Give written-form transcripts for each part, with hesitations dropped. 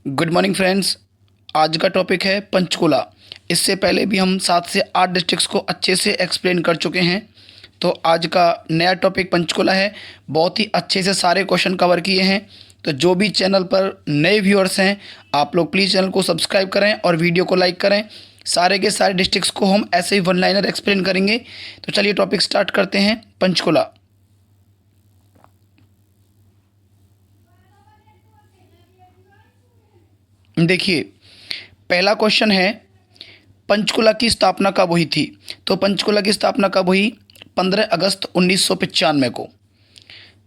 Good morning friends. आज का topic है पंचकुला। इससे पहले भी हम 7 से 8 डिस्ट्रिक्ट्स को अच्छे से एक्सप्लेन कर चुके हैं। तो आज का नया टॉपिक पंचकुला है। बहुत ही अच्छे से सारे क्वेश्चन कवर किए हैं। तो जो भी चैनल पर नए व्यूअर्स हैं, आप लोग प्लीज़ चैनल को सब्सक्राइब करें और वीडियो को लाइक करें। सारे के सारे डिस्ट्रिक्ट्स को हम ऐसे ही वन लाइनर एक्सप्लेन करेंगे। तो चलिए टॉपिक स्टार्ट करते हैं। पंचकुला। देखिए, पहला क्वेश्चन है, पंचकुला की स्थापना कब हुई थी? तो पंचकुला की स्थापना कब हुई? 15 अगस्त 1995 को।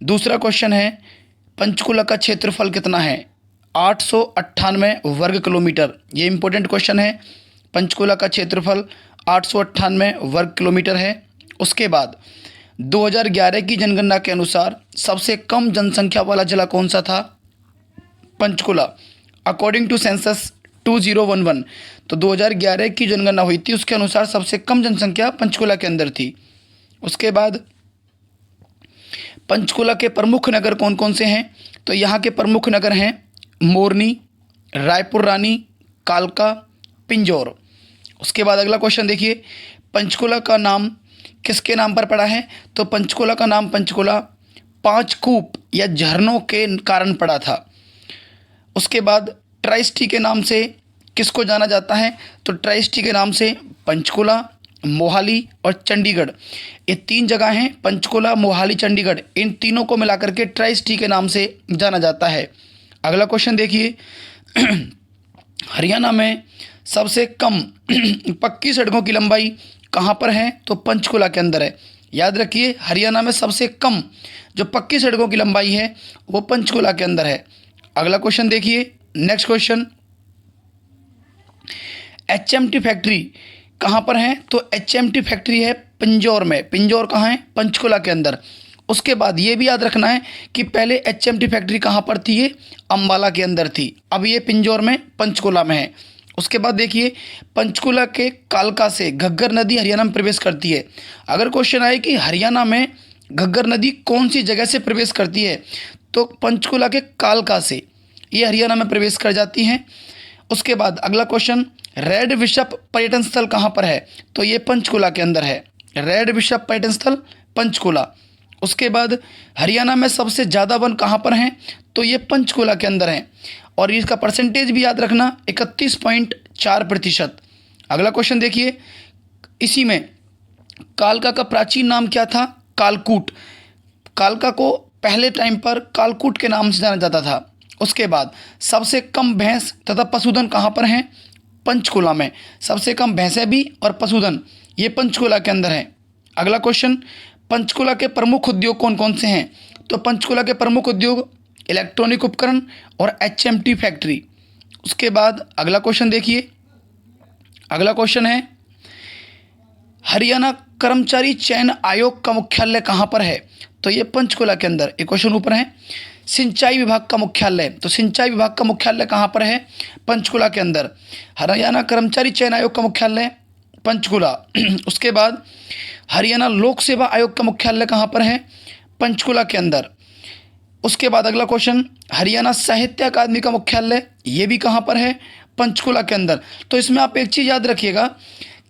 दूसरा क्वेश्चन है, पंचकुला का क्षेत्रफल कितना है? 898 वर्ग किलोमीटर। ये इंपॉर्टेंट क्वेश्चन है। पंचकुला का क्षेत्रफल 898 वर्ग किलोमीटर है। उसके बाद 2011 की जनगणना के अनुसार सबसे कम जनसंख्या वाला जिला कौन सा था? पंचकुला। अकॉर्डिंग टू सेंसस 2011, तो 2011 की जनगणना हुई थी, उसके अनुसार सबसे कम जनसंख्या पंचकुला के अंदर थी। उसके बाद पंचकुला के प्रमुख नगर कौन कौन से हैं? तो यहाँ के प्रमुख नगर हैं मोरनी, रायपुर रानी, कालका, पिंजौर। उसके बाद अगला क्वेश्चन देखिए, पंचकुला का नाम किसके नाम पर पड़ा है? तो पंचकुला का नाम पंचकुला 5 कूप या झरनों के कारण पड़ा था। उसके बाद ट्राई सिटी के नाम से किसको जाना जाता है? तो ट्राई सिटी के नाम से पंचकुला, मोहाली और चंडीगढ़, ये 3 जगह हैं। पंचकुला, मोहाली, चंडीगढ़, इन तीनों को मिलाकर के ट्राई सिटी के नाम से जाना जाता है। अगला क्वेश्चन देखिए, हरियाणा में सबसे कम पक्की सड़कों की लंबाई कहाँ पर है? तो पंचकुला के अंदर है। याद रखिए, हरियाणा में सबसे कम जो पक्की सड़कों की लंबाई है वो पंचकुला के अंदर है। अगला क्वेश्चन देखिए, नेक्स्ट क्वेश्चन, एचएमटी फैक्ट्री कहाँ पर है? तो एचएमटी फैक्ट्री है पिंजौर में। पिंजौर कहाँ है? पंचकुला के अंदर। उसके बाद ये भी याद रखना है कि पहले एचएमटी फैक्ट्री कहाँ पर थी? ये अम्बाला के अंदर थी। अब ये पिंजौर में, पंचकुला में है। उसके बाद देखिए, पंचकुला के कालका से घग्गर नदी हरियाणा में प्रवेश करती है। अगर क्वेश्चन आए कि हरियाणा में घग्गर नदी कौन सी जगह से प्रवेश करती है, तो पंचकुला के कालका से ये हरियाणा में प्रवेश कर जाती हैं। उसके बाद अगला क्वेश्चन, रेड बिशप पर्यटन स्थल कहाँ पर है? तो ये पंचकुला के अंदर है। रेड बिशप पर्यटन स्थल पंचकुला। उसके बाद हरियाणा में सबसे ज़्यादा वन कहाँ पर हैं? तो ये पंचकुला के अंदर हैं। और इसका परसेंटेज भी याद रखना, 31.4%। अगला क्वेश्चन देखिए, इसी में कालका का प्राचीन नाम क्या था? कालकूट। कालका को पहले टाइम पर कालकूट के नाम से जाना जाता था। उसके बाद सबसे कम भैंस तथा पशुधन कहाँ पर हैं? पंचकुला में। सबसे कम भैंसें भी और पशुधन ये पंचकुला के अंदर है। अगला क्वेश्चन, पंचकुला के प्रमुख उद्योग कौन कौन से हैं? तो पंचकुला के प्रमुख उद्योग इलेक्ट्रॉनिक उपकरण और एचएमटी फैक्ट्री। उसके बाद अगला क्वेश्चन देखिए, अगला क्वेश्चन है, हरियाणा कर्मचारी चयन आयोग का मुख्यालय कहाँ पर है? तो ये पंचकुला के अंदर। एक क्वेश्चन ऊपर है, सिंचाई विभाग का मुख्यालय, तो सिंचाई विभाग का मुख्यालय कहाँ पर है? पंचकुला के अंदर। हरियाणा कर्मचारी चयन आयोग का मुख्यालय पंचकुला। उसके बाद हरियाणा लोक सेवा आयोग का मुख्यालय कहाँ पर है? पंचकुला के अंदर। उसके बाद अगला क्वेश्चन, हरियाणा साहित्य अकादमी का मुख्यालय ये भी कहाँ पर है? पंचकुला के अंदर। तो इसमें आप एक चीज़ याद रखिएगा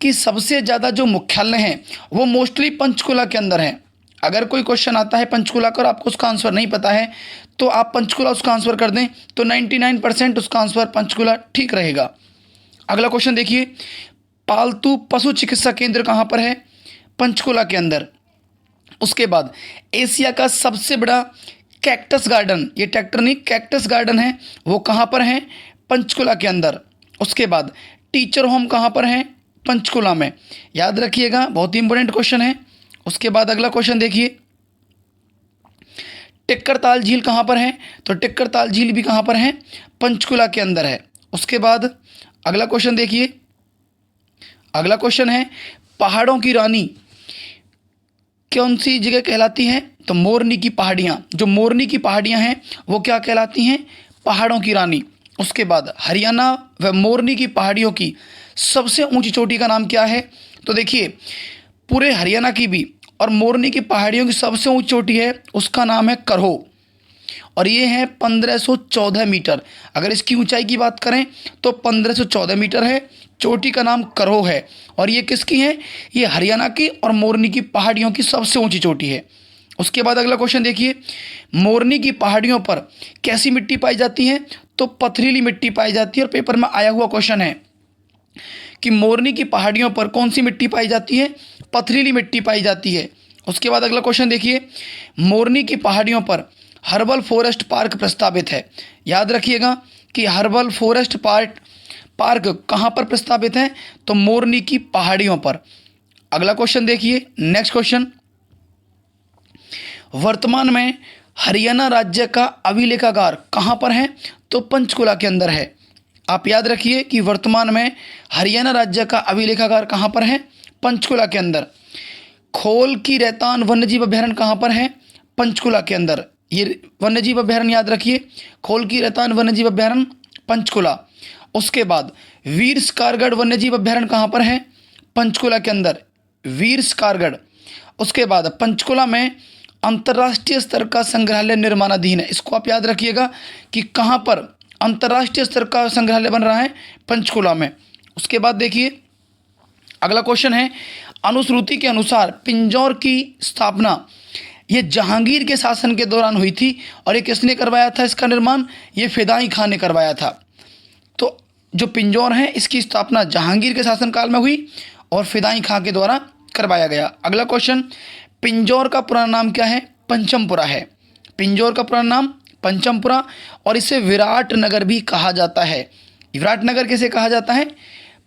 कि सबसे ज़्यादा जो मुख्यालय हैं वो मोस्टली पंचकुला के अंदर हैं। अगर कोई क्वेश्चन आता है पंचकुला का और आपको उसका आंसर नहीं पता है, तो आप पंचकुला उसका आंसर कर दें, तो 99% उसका आंसर पंचकुला ठीक रहेगा। अगला क्वेश्चन देखिए, पालतू पशु चिकित्सा केंद्र कहाँ पर है? पंचकुला के अंदर। उसके बाद एशिया का सबसे बड़ा कैक्टस गार्डन, ये ट्रैक्टर नहीं कैक्टस गार्डन है, वो कहाँ पर है? पंचकुला के अंदर। उसके बाद टीचर होम कहाँ पर है? पंचकुला में। याद रखिएगा, बहुत ही इंपॉर्टेंट क्वेश्चन है। उसके बाद अगला क्वेश्चन देखिए, टिक्कर ताल झील कहाँ पर है? तो टिक्कर ताल झील भी कहाँ पर है? पंचकुला के अंदर है। उसके बाद अगला क्वेश्चन देखिए, अगला क्वेश्चन है, पहाड़ों की रानी कौन सी जगह कहलाती है? तो मोरनी की पहाड़ियाँ। जो मोरनी की पहाड़ियाँ हैं वो क्या कहलाती हैं? पहाड़ों की रानी। उसके बाद हरियाणा व मोरनी की पहाड़ियों की सबसे ऊंची चोटी का नाम क्या है? तो देखिए, पूरे हरियाणा की भी और मोरनी की पहाड़ियों की सबसे ऊंची चोटी है, उसका नाम है करहो। और ये है 1514 मीटर। अगर इसकी ऊंचाई की बात करें तो 1514 मीटर है। चोटी का नाम करो है और ये किसकी है? ये हरियाणा की और मोरनी की पहाड़ियों की सबसे ऊंची चोटी है। उसके बाद अगला क्वेश्चन देखिए, मोरनी की पहाड़ियों पर कैसी मिट्टी पाई जाती है? तो पथरीली मिट्टी पाई जाती है। और पेपर में आया हुआ क्वेश्चन है कि मोरनी की पहाड़ियों पर कौन सी मिट्टी पाई जाती है? पथरीली मिट्टी पाई जाती है। उसके बाद अगला क्वेश्चन देखिए, मोरनी की पहाड़ियों पर हर्बल फॉरेस्ट पार्क प्रस्तावित है। याद रखिएगा कि हर्बल फॉरेस्ट पार्क कहाँ पर प्रस्तावित है? तो मोरनी की पहाड़ियों पर। अगला क्वेश्चन देखिए, नेक्स्ट क्वेश्चन, वर्तमान में हरियाणा राज्य का अभिलेखागार कहाँ पर है? तो पंचकुला के अंदर है। आप याद रखिए कि वर्तमान में हरियाणा राज्य का अभिलेखागार कहाँ पर है? पंचकुला के अंदर। खोल की रैतान वन्यजीव अभ्यारण्य कहाँ पर है? पंचकुला के अंदर। ये वन्यजीव अभ्यारण्य याद रखिए, खोल की रैतान वन्यजीव अभ्यारण्य पंचकुला। उसके बाद वीर स्कारगढ़ वन्यजीव अभ्यारण्य कहाँ पर है? पंचकुला के अंदर, वीर स्कारगढ़। उसके बाद पंचकुला में अंतर्राष्ट्रीय स्तर का संग्रहालय निर्माणाधीन है। इसको आप याद रखिएगा कि कहाँ पर अंतर्राष्ट्रीय स्तर का संग्रहालय बन रहा है? पंचकुला में। उसके बाद देखिए अगला क्वेश्चन है, अनुश्रुति के अनुसार पिंजौर की स्थापना ये जहांगीर के शासन के दौरान हुई थी और ये किसने करवाया था इसका निर्माण? ये फिदाई खान ने करवाया था। तो जो पिंजौर है इसकी स्थापना जहांगीर के शासनकाल में हुई और फिदाई खां के द्वारा करवाया गया। अगला क्वेश्चन, पिंजौर का पुराना नाम क्या है? पंचमपुरा है। पिंजौर का पुराना नाम पंचमपुरा और इसे विराट नगर भी कहा जाता है। विराट नगर किसे कहा जाता है?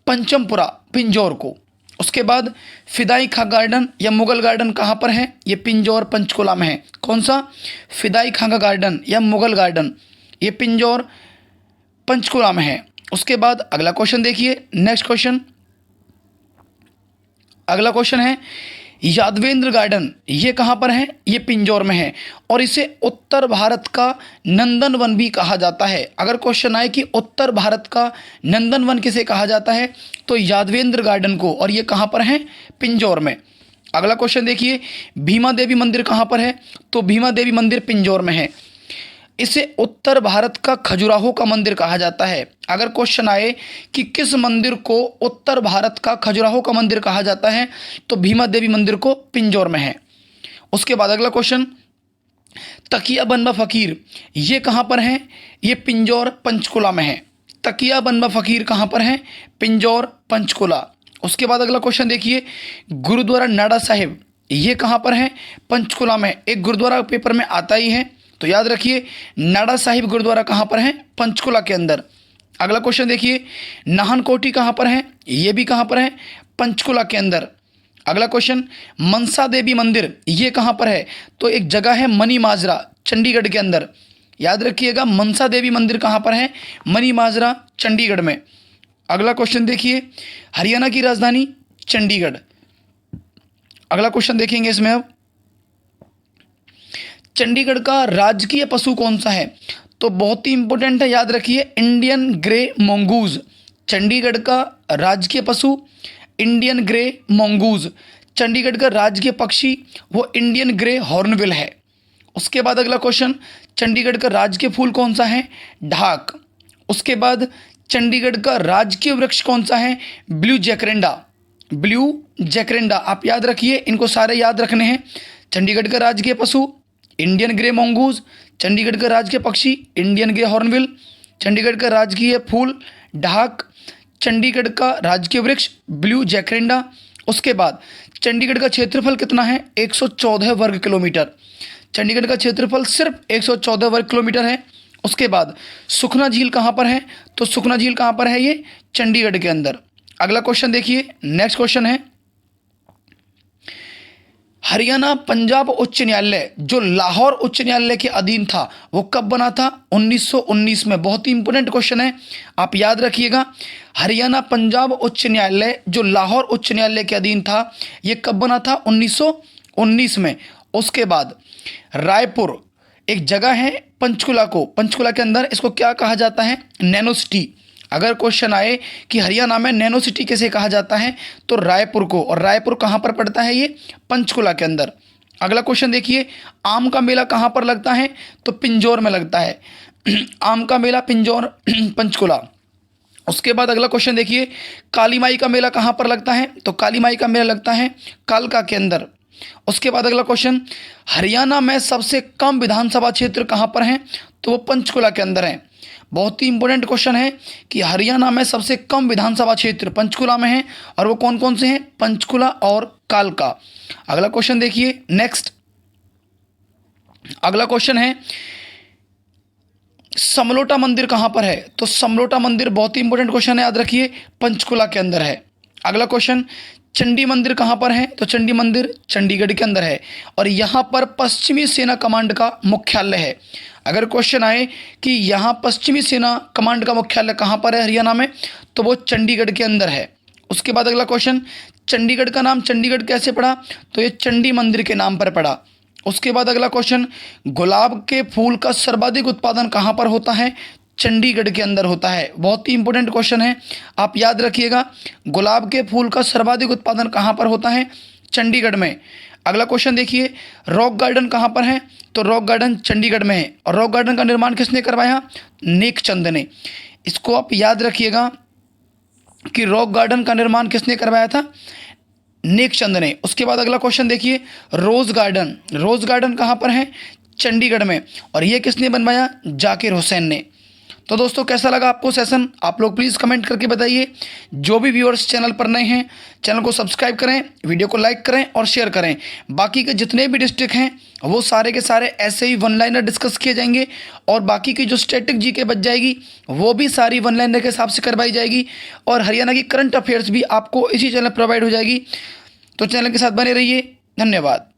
पंचमपुरा, पिंजौर को। उसके बाद फिदाई खां गार्डन या मुगल गार्डन कहाँ पर है? ये पिंजौर पंचकुला में है। कौन सा? फिदाई खां का गार्डन या मुगल गार्डन, ये पिंजौर पंचकुला में है। उसके बाद अगला क्वेश्चन देखिए, नेक्स्ट क्वेश्चन, अगला क्वेश्चन है यादवेंद्र गार्डन, ये कहाँ पर है? ये पिंजौर में है और इसे उत्तर भारत का नंदनवन भी कहा जाता है। अगर क्वेश्चन आए कि उत्तर भारत का नंदनवन किसे कहा जाता है तो यादवेंद्र गार्डन को, और ये कहाँ पर है? पिंजौर में। अगला क्वेश्चन देखिए, भीमा देवी मंदिर कहाँ पर है? तो भीमा देवी मंदिर पिंजौर में है। इसे उत्तर भारत का खजुराहो का मंदिर कहा जाता है। अगर क्वेश्चन आए कि किस मंदिर को उत्तर भारत का खजुराहो का मंदिर कहा जाता है तो भीमा देवी मंदिर को पिंजौर में है। उसके बाद अगला क्वेश्चन, तकिया बनवा फकीर, ये कहाँ पर है? ये पिंजौर पंचकुला में है। तकिया बनवा फकीर कहाँ पर है? पिंजौर पंचकुला। उसके बाद अगला क्वेश्चन देखिए, गुरुद्वारा नाडा साहिब, ये कहाँ पर है? पंचकुला में। एक गुरुद्वारा पेपर में आता ही है तो याद रखिए, नाडा साहिब गुरुद्वारा कहाँ पर है? पंचकुला के अंदर। अगला क्वेश्चन देखिए, नाहन कोठी कहाँ पर है? ये भी कहाँ पर है? पंचकुला के अंदर। अगला क्वेश्चन, मनसा देवी मंदिर, ये कहाँ पर है? तो एक जगह है मनी माजरा, चंडीगढ़ के अंदर। याद रखिएगा, मनसा देवी मंदिर कहाँ पर है? मनी माजरा, चंडीगढ़ में। अगला क्वेश्चन देखिए, हरियाणा की राजधानी चंडीगढ़। अगला क्वेश्चन देखेंगे इसमें अब, चंडीगढ़ का राजकीय पशु कौन सा है? तो बहुत ही इंपॉर्टेंट है, याद रखिए, इंडियन ग्रे मोंगूज। चंडीगढ़ का राजकीय पशु इंडियन ग्रे मोंगूज। चंडीगढ़ का राजकीय पक्षी वो इंडियन ग्रे हॉर्नबिल है। उसके बाद अगला क्वेश्चन, चंडीगढ़ का राजकीय फूल कौन सा है? ढाक। उसके बाद चंडीगढ़ का राजकीय वृक्ष कौन सा है? ब्लू जैकरेंडा। ब्लू जैकरेंडा आप याद रखिए, इनको सारे याद रखने हैं। चंडीगढ़ का राजकीय पशु इंडियन ग्रे मोंगूज, चंडीगढ़ का राजकीय पक्षी इंडियन ग्रे हॉर्नबिल, चंडीगढ़ का राजकीय फूल ढाक, चंडीगढ़ का राजकीय वृक्ष ब्लू जैकरेंडा। उसके बाद चंडीगढ़ का क्षेत्रफल कितना है? 114 वर्ग किलोमीटर। चंडीगढ़ का क्षेत्रफल सिर्फ 114 वर्ग किलोमीटर है। उसके बाद सुखना झील कहाँ पर है? तो सुखना झील कहाँ पर है? ये चंडीगढ़ के अंदर। अगला क्वेश्चन देखिए, नेक्स्ट क्वेश्चन है, हरियाणा पंजाब उच्च न्यायालय जो लाहौर उच्च न्यायालय के अधीन था वो कब बना था? 1919 में। बहुत ही इंपॉर्टेंट क्वेश्चन है, आप याद रखिएगा। हरियाणा पंजाब उच्च न्यायालय जो लाहौर उच्च न्यायालय के अधीन था ये कब बना था? 1919 में। उसके बाद रायपुर एक जगह है पंचकुला के अंदर, इसको क्या कहा जाता है? Nano city. अगर क्वेश्चन आए कि हरियाणा में नैनो सिटी कैसे कहा जाता है तो रायपुर को, और रायपुर कहाँ पर पड़ता है? ये पंचकुला के अंदर। अगला क्वेश्चन देखिए, आम का मेला कहाँ पर लगता है? तो पिंजौर में लगता है। आम का मेला पिंजौर पंचकुला। उसके बाद अगला क्वेश्चन देखिए, काली माई का मेला कहाँ पर लगता है? तो काली माई का मेला लगता है कालका के अंदर। उसके बाद अगला क्वेश्चन, हरियाणा में सबसे कम विधानसभा क्षेत्र कहाँ पर हैं? तो वो पंचकुला के अंदर हैं। बहुत ही इंपॉर्टेंट क्वेश्चन है कि हरियाणा में सबसे कम विधानसभा क्षेत्र पंचकुला में हैं, और वो कौन कौन से हैं? पंचकुला और कालका। अगला क्वेश्चन देखिए नेक्स्ट। अगला क्वेश्चन है, समलोटा मंदिर कहाँ पर है? तो समलोटा मंदिर बहुत ही इंपॉर्टेंट क्वेश्चन है, याद रखिए, पंचकुला के अंदर है। अगला क्वेश्चन, चंडी मंदिर कहाँ पर है? तो चंडी मंदिर चंडीगढ़ के अंदर है, और यहाँ पर पश्चिमी सेना कमांड का मुख्यालय है। अगर क्वेश्चन आए कि यहाँ पश्चिमी सेना कमांड का मुख्यालय कहाँ पर है हरियाणा में, तो वो चंडीगढ़ के अंदर है। उसके बाद अगला क्वेश्चन, चंडीगढ़ का नाम चंडीगढ़ कैसे पड़ा? तो ये चंडी मंदिर के नाम पर पड़ा। उसके बाद अगला क्वेश्चन, गुलाब के फूल का सर्वाधिक उत्पादन कहाँ पर होता है? चंडीगढ़ के अंदर होता है। बहुत ही इंपॉर्टेंट क्वेश्चन है, आप याद रखिएगा, गुलाब के फूल का सर्वाधिक उत्पादन कहाँ पर होता है? चंडीगढ़ में। अगला क्वेश्चन देखिए, रॉक गार्डन कहाँ पर है? तो रॉक गार्डन चंडीगढ़ में है, और रॉक गार्डन का निर्माण किसने करवाया? नेकचंद ने। इसको आप याद रखिएगा कि रॉक गार्डन का निर्माण किसने करवाया था? नेकचंद ने। उसके बाद अगला क्वेश्चन देखिए, रोज़ गार्डन। रोज़ गार्डन कहाँ पर है? चंडीगढ़ में, और ये किसने बनवाया? जाकिर हुसैन ने। तो दोस्तों कैसा लगा आपको सेशन? आप लोग प्लीज़ कमेंट करके बताइए। जो भी व्यूअर्स चैनल पर नए हैं, चैनल को सब्सक्राइब करें, वीडियो को लाइक करें और शेयर करें। बाकी के जितने भी डिस्ट्रिक्ट हैं वो सारे के सारे ऐसे ही वन लाइनर डिस्कस किए जाएंगे, और बाकी की जो स्टैटिक जीके बच जाएगी वो भी सारी वन लाइनर के हिसाब से करवाई जाएगी, और हरियाणा की करंट अफेयर्स भी आपको इसी चैनल प्रोवाइड हो जाएगी। तो चैनल के साथ बने रहिए। धन्यवाद।